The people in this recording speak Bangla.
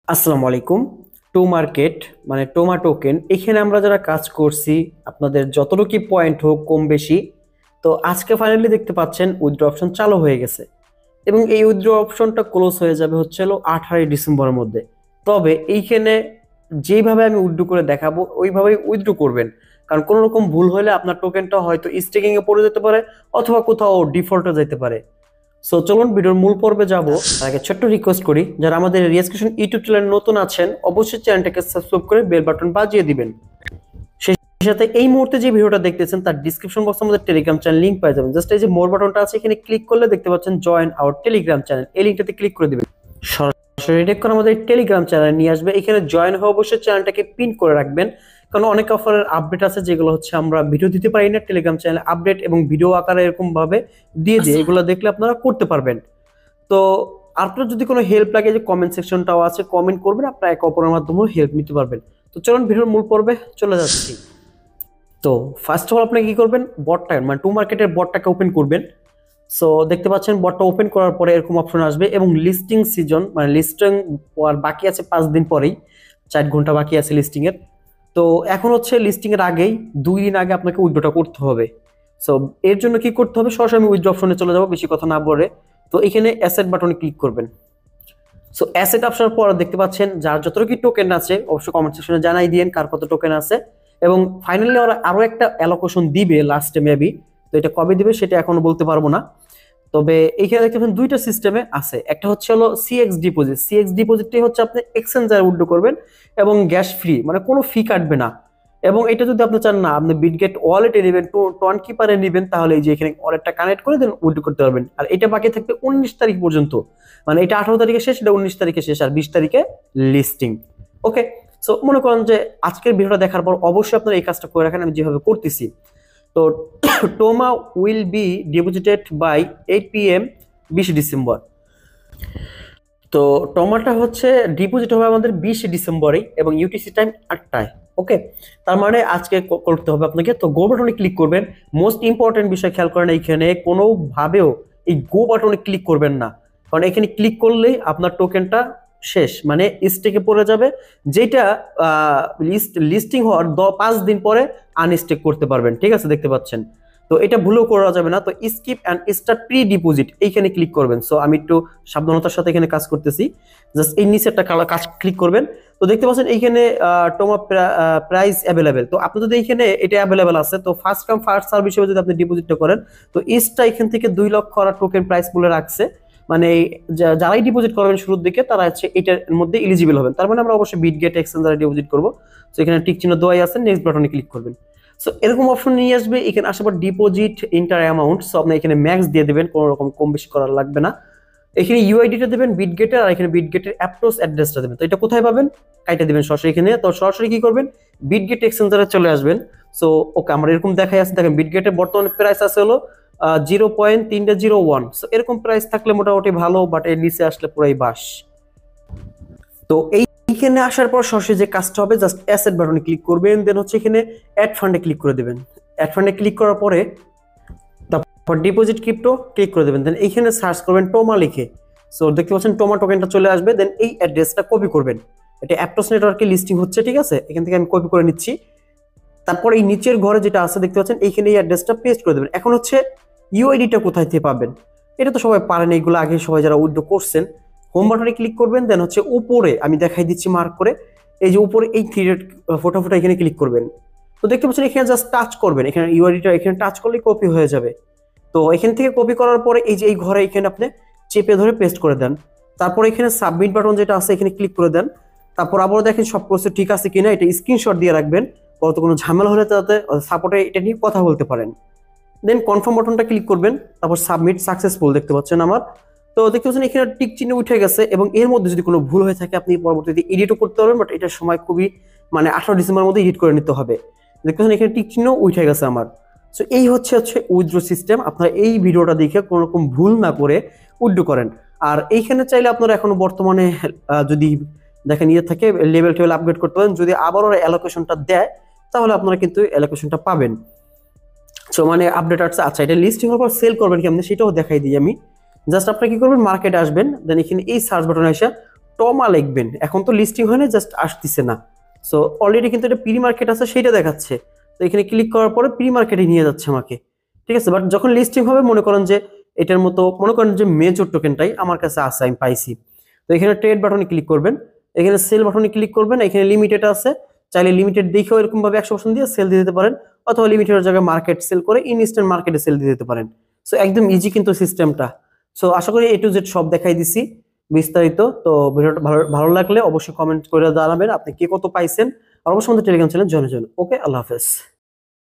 আসসালামু আলাইকুম। টো মার্কেট মানে টোমা টোকেন, এখানে আমরা যারা কাজ করছি আপনাদের যতটুকু পয়েন্ট হোক কম বেশি, তো আজকে ফাইনালি দেখতে পাচ্ছেন উইথড্র অপশন চালু হয়ে গেছে এবং এই উইথড্র অপশনটা ক্লোজ হয়ে যাবে হচ্ছে হলো 18 ডিসেম্বরের মধ্যে। তবে এইখানে যেইভাবে আমি উইথড্র করে দেখাবো ওইভাবেই উইথড্র করবেন, কারণ কোনো রকম ভুল হলে আপনার টোকেনটা হয়তো স্টেকিং এ পড়ে যেতে পারে অথবা কোথাও ডিফল্টে যেতে পারে। সো চলুন ভিডিওর মূল পর্বে যাব। তার আগে ছোট্ট রিকোয়েস্ট করি, যারা আমাদের রিয়াজকেশন ইউটিউব চ্যানেল নতুন আছেন অবশ্যই চ্যানেলটাকে সাবস্ক্রাইব করে বেল বাটন বাজিয়ে দিবেন। সেই সাথে এই মুহূর্তে যে ভিডিওটা দেখতেছেন তার ডিসক্রিপশন বক্সে আমাদের টেলিগ্রাম চ্যানেল লিংক পেয়ে যাবেন। জাস্ট এই যে মোর বাটনটা আছে এখানে ক্লিক করলে দেখতে পাচ্ছেন জয়েন আওয়ার টেলিগ্রাম চ্যানেল, এই লিংকটাতে ক্লিক করে দিবেন। সরাসরি রিডাইরেক্ট করে আমাদের টেলিগ্রাম চ্যানেল নিয়ে আসবে। এখানে জয়েন হয়ে অবশ্যই চ্যানেলটাকে পিন করে রাখবেন, কারণ অনেক অফারের আপডেট আছে যেগুলো হচ্ছে আমরা ভিডিও দিতে পারি না, টেলিগ্রাম চ্যানেলে আপডেট এবং ভিডিও আকারে এরকম ভাবে দিয়ে দিয়ে এগুলো দেখলে আপনারা করতে পারবেন। তো আপনার যদি কোনো হেল্প লাগে, যে কমেন্ট সেকশনটাও আছে, কমেন্ট করবেন, আপনারা একে অপরের মাধ্যমেও হেল্প নিতে পারবেন। তো চলুন ভিডিওর মূল পর্বে চলে যাচ্ছি। তো ফার্স্ট অফ অল আপনি কি করবেন, বটটা মানে টু মার্কেটের বটটাকে ওপেন করবেন। সো দেখতে পাচ্ছেন বটটা ওপেন করার পরে এরকম অপশন আসবে এবং লিস্টিং সিজন মানে লিস্টিং আর বাকি আছে 5 দিন পরেই, 4 ঘন্টা বাকি আছে লিস্টিং এর। তো এখন হচ্ছে লিস্টিং এর আগেই 2 দিন আগে আপনাকে উইথড্রটা করতে হবে। সো এর জন্য কি করতে হবে, সরাসরি আমি উইথড্র অপশনে চলে যাব বেশি কথা না বলে। তো এখানে অ্যাসেট বাটনে ক্লিক করবেন। সো অ্যাসেট অপশনের পর দেখতে পাচ্ছেন যার যতটুকু টোকেন আছে অবশ্যই কমেন্ট সেকশনে জানাই দিয়েন কার কত টোকেন আছে, এবং ফাইনালি ওরা আরো একটা অ্যালোকেশন দিবে লাস্টে মেবি। তো এটা কবে দিবে সেটা এখনো বলতে পারবো না। তবে এইখানে দেখতে পাচ্ছেন দুইটা সিস্টেমে আছে, একটা হচ্ছে হলো সিএক্স ডিপোজিট। সিএক্স ডিপোজিটটাই হচ্ছে আপনি এক্সচেঞ্জারে উইথড্র করবেন এবং গ্যাস ফ্রি, মানে কোনো ফি কাটবে না। এবং এটা যদি আপনি চান না আপনি বিটগেট ওয়ালেটে নেবেন, টোন কিপারে নেবেন, তাহলে এই যে এখানে ওয়ালেটটা কানেক্ট করে দেন উইথড্র করতে পারবেন। আর এটা বাকি থাকবে 19 তারিখ পর্যন্ত, মানে এটা 18 তারিখে শেষ, এটা 19 তারিখে শেষ, আর 20 তারিখে লিস্টিং। ওকে। সো মনে করেন যে আজকের ভিডিওটা দেখার পর অবশ্যই আপনারা এই কাজটা করে রাখেন আমি যেভাবে করতেছি। তো টোমা will be deposited by 8 PM 20 December. তো টোমাটা হচ্ছে ডিপোজিট হবে আমাদের 20 ডিসেম্বরে এবং ইউটিসি টাইম 8টায়। ওকে, তার মানে আজকে করতে হবে আপনাকে। তো গো বাটনে ক্লিক করবেন। মোস্ট ইম্পর্টেন্ট বিষয় খেয়াল করেন, এইখানে কোনোভাবেও এই গো বাটনে ক্লিক করবেন না, কারণ এখানে ক্লিক করলেই আপনার টোকেনটা শেষ, মানে স্টেকে পড়ে যাবে, যেটা লিস্টিং হওয়ার 5 দিন পরে আনস্টেক করতে পারবেন। ঠিক আছে, দেখতে পাচ্ছেন। তো এটা ভুলও করা যাবে না। তো skip and start pre deposit এইখানে ক্লিক করবেন। সো আমি একটু সাবধানতার সাথে এখানে কাজ করতেছি। জাস্ট এই নিচে একটা কাজ ক্লিক করবেন। তো দেখতে পাচ্ছেন এইখানে টোমা প্রাইস অ্যাভেলেবেল। তো আপনি যদি এইখানে এটা অ্যাভেলেবেল আছে, তো ফার্স্ট কাম ফার্স্ট সার্ভ হিসেবে যদি আপনি ডিপোজিটটা করেন, তো ইসটা এখান থেকে 2 লক্ষ আর টোকেন প্রাইস বলে রাখছে, মানে যারাই ডিপোজিট করবেন শুরুর দিকে তারা হচ্ছে এটার মধ্যে এলিজিবল হবেন। তার মানে আমরা অবশ্যই বিটগেট এক্সচেঞ্জারে ডিপোজিট করবো। তো এখানে টিক চিহ্ন দেওয়াই আছে, নেক্সট বাটনে ক্লিক করবেন। সো এরকম অপশন নিয়ে আসবে, এখানে আসার পর ডিপোজিট ইন্টার অ্যামাউন্ট। সো আপনি এখানে ম্যাক্স দিয়ে দেবেন, কোনো রকম কম বেশি করার লাগবে না। এখানে ইউআইডিটা দেবেন বিটগেটের, আর এখানে বিটগেটের অ্যাপ্রোচ অ্যাড্রেসটা দেবেন। তো এটা কোথায় পাবেন, কাইটা দিবেন সরাসরি এখানে। তো সরাসরি কি করবেন, বিটগেট এক্সচেঞ্জারে চলে আসবেন। সো ওকে, আমার এরকম দেখাই আছে, দেখেন বিটগেটের বর্তমানে প্রাইস আছে হলো 0.301। সো এরকম প্রাইস থাকলে মোটামুটি ভালো, বাট এর নিচে আসলে পুরাই বাস। তো এইখানে আসার পর সরাসরি যে কাজটা হবে, জাস্ট অ্যাসেট বাটনে ক্লিক করবেন, দেন হচ্ছে এখানে অ্যাড ফান্ডে ক্লিক করে দেবেন। অ্যাড ফান্ডে ক্লিক করার পরে তারপর ডিপোজিট ক্রিপ্টো ক্লিক করে দেবেন, দেন এইখানে সার্চ করবেন টোমা লিখে। সো দেখতে পাচ্ছেন টোমা টোকেনটা চলে আসবে। দেন এই অ্যাড্রেসটা কপি করবেন, এটা অ্যাপটোস নেটওয়ার্কে লিস্টিং হচ্ছে, ঠিক আছে। এখান থেকে আমি কপি করে নিচ্ছি। তারপর এই নিচের ঘরে যেটা আছে দেখতে পাচ্ছেন, এইখানে এই অ্যাড্রেসটা পেস্ট করে দেবেন। এখন হচ্ছে ইউআইডিটা কোথায় থেকে পাবেন, এটা তো সবাই পারেন, এইগুলো আগে সবাই যারা উইথড্র করছেন। হোম বাটনে ক্লিক করবেন, দেন হচ্ছে উপরে আমি দেখাই দিচ্ছি মার্ক করে, এই যে উপরে এই থ্রি ডট ফোটা এখানে ক্লিক করবেন। তো দেখতে পাচ্ছেন এখানে জাস্ট টাচ করবেন, এখানে ইউআইডিটা এখানে টাচ করলেই কপি হয়ে যাবে। তো এখান থেকে কপি করার পরে এই যে এই ঘরে এখানে আপনি চেপে ধরে পেস্ট করে দেন। তারপর এখানে সাবমিট বাটন যেটা আছে এখানে ক্লিক করে দেন। তারপর আবার দেখেন সব কিছু ঠিক আছে কিনা, এটা স্ক্রিনশট দিয়ে রাখবেন, পরে কোনো ঝামেলা হলে তাতে সাপোর্টে এটা নিয়ে কথা বলতে পারেন। দেন কনফার্ম বাটনটা ক্লিক করবেন, তারপর সাবমিট সাকসেসফুল দেখতে পাচ্ছেন আমার। তো দেখতে পাচ্ছেন এখানে টিক চিহ্ন উঠে গেছে, এবং এর মধ্যে যদি কোনো ভুল হয়ে থাকে আপনি পরবর্তীতে এডিটও করতে পারবেন, বাট এটার সময় খুবই মানে 18 ডিসেম্বরের মধ্যে এডিট করে নিতে হবে। দেখতে পাচ্ছেন এখানে টিক চিহ্ন উঠে গেছে আমার। সো এই হচ্ছে উইথড্র সিস্টেম। আপনারা এই ভিডিওটা দেখে কোনো রকম ভুল না করে উইথড্র করেন। আর এইখানে চাইলে আপনারা এখনো বর্তমানে যদি দেখেন ইয়ে থাকে লেভেল টেবিল আপগ্রেড করতে পারেন, যদি আবার ওরা অ্যালোকেশনটা দেয় তাহলে আপনারা কিন্তু অ্যালোকেশনটা পাবেন। সো মানে আপডেট আসছে। আচ্ছা, এটা লিস্টিং হওয়ার পর সেল করবেন কেমন সেটাও দেখাই দিই আমি। জাস্ট আপনারা কি করবেন, মার্কেটে আসবেন, দেন এখানে এই সার্চ বাটনে এসে টমা লিখবেন। এখন তো লিস্টিং হয় না, জাস্ট আসতেছে না। সো অলরেডি কিন্তু এটা প্রি মার্কেট আছে সেটা দেখাচ্ছে। তো এখানে ক্লিক করার পরে প্রি মার্কেটে নিয়ে যাচ্ছে আমাকে, ঠিক আছে। বাট যখন লিস্টিং হবে মনে করেন যে এটার মতো মনে করেন যে মেজর টোকেনটাই আমার কাছে আছে, আমি পাইছি। তো এখানে ট্রেড বাটনে ক্লিক করবেন, এখানে সেল বাটনে ক্লিক করবেন, এখানে লিমিটেড আছে, চাইলে লিমিটেড দেখেও এরকম ভাবে 100% দিয়ে সেল দিয়ে দিতে পারেন, অথবা লিমিটেডের জায়গায় মার্কেট সেল করে ইনস্ট্যান্ট মার্কেটে সেল দিয়ে দিতে পারেন। সো একদম ইজি কিন্তু সিস্টেমটা। সো আশা করি A to Z সব দেখাই দিছি বিস্তারিত। তো ভিডিওটা ভালো ভালো লাগলে অবশ্যই কমেন্ট করে জানাবেন আপনি কে কত পাইছেন, আর অবশ্যই আমাদের টেলিগ্রাম চ্যানেল জয়েন। ওকে, আল্লাহ হাফেজ।